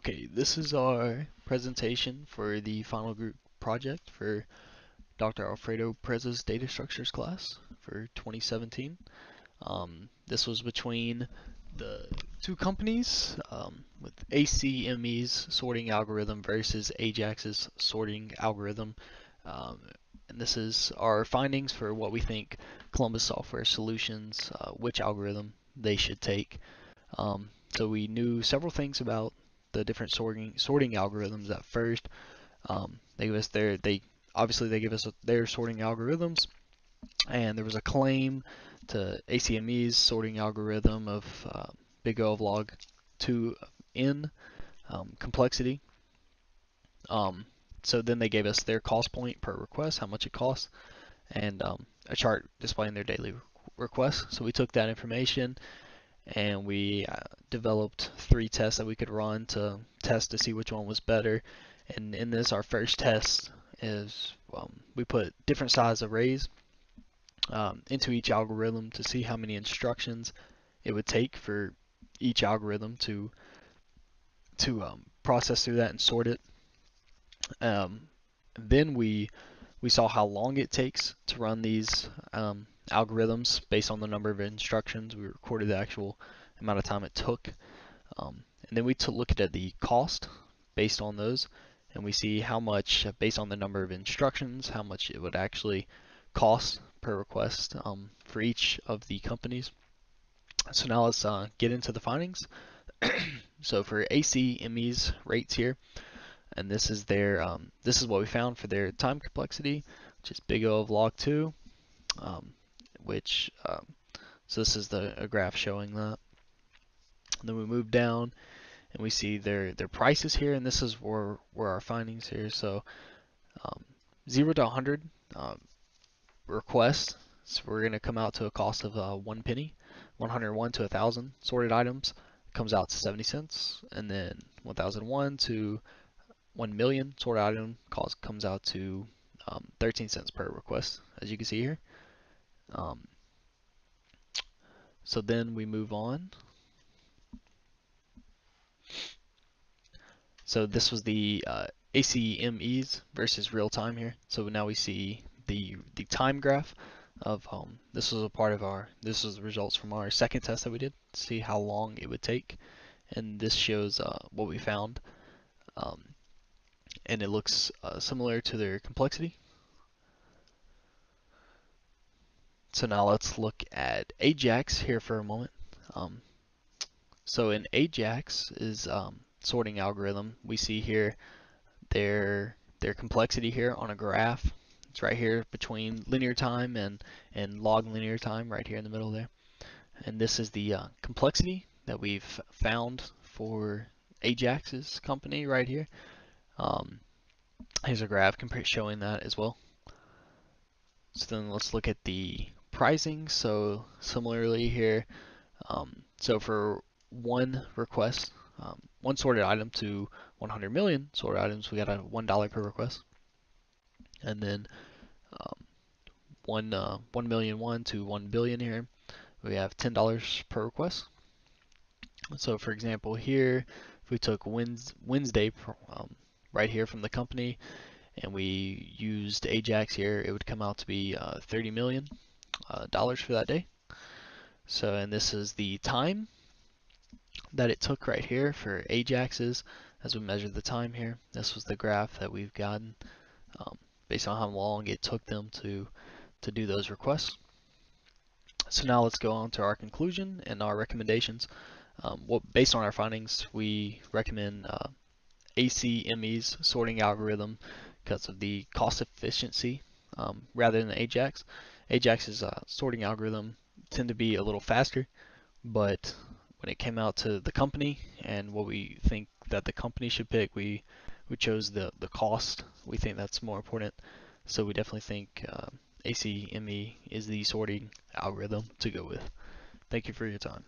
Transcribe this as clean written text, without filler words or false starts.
Okay, this is our presentation for the final group project for Dr. Alfredo Perez's data structures class for 2017. This was between the two companies with ACME's sorting algorithm versus Ajax's sorting algorithm. And this is our findings for what we think Columbus Software Solutions, which algorithm they should take. So we knew several things about the different sorting algorithms at first. They give us obviously they give us their sorting algorithms, and there was a claim to ACME's sorting algorithm of big O of log 2n complexity. So then they gave us their cost point per request, how much it costs, and a chart displaying their daily requests. So we took that information and we developed 3 tests that we could run to test to see which one was better. And in this, our first test is we put different size arrays into each algorithm to see how many instructions it would take for each algorithm to process through that and sort it. Then we saw how long it takes to run these algorithms based on the number of instructions. We recorded the actual amount of time it took. And then we looked at the cost based on those, and we see how much, based on the number of instructions, how much it would actually cost per request for each of the companies. So now let's get into the findings. So for ACME's rates here, and this is their this is what we found for their time complexity, which is big O of log 2, so this is a graph showing that. And then we move down and we see their prices here, and this is where our findings here. So 0 to 100 requests, so we're going to come out to a cost of 1 penny. 101 to 1,000 sorted items comes out to 70 cents, and then 1,001 to 1 million sorted item cost comes out to 13 cents per request, as you can see here. So then we move on. So this was the ACME's versus real time here. So now we see the time graph of this was the results from our second test that we did to see how long it would take, and this shows what we found, and it looks similar to their complexity. So now let's look at Ajax here for a moment. So in Ajax's sorting algorithm, we see here their complexity here on a graph. It's right here between linear time and log linear time, right here in the middle there. And this is the complexity that we've found for Ajax's company right here. Here's a graph showing that as well. So then let's look at the pricing. So similarly here, so for one request, one sorted item to 100 million sorted items, we got a $1 per request. And then 1,000,001 to 1 billion here, we have $10 per request. So for example here, if we took Wednesday right here from the company and we used Ajax here, it would come out to be $30 million for that day. So, and this is the time that it took right here for Ajax's as we measure the time here. This was the graph that we've gotten based on how long it took them to do those requests. So now let's go on to our conclusion and our recommendations. Based on our findings, we recommend ACME's sorting algorithm because of the cost efficiency rather than Ajax. Ajax's sorting algorithm tend to be a little faster, but when it came out to the company and what we think that the company should pick, we chose the cost. We think that's more important, so we definitely think ACME is the sorting algorithm to go with. Thank you for your time.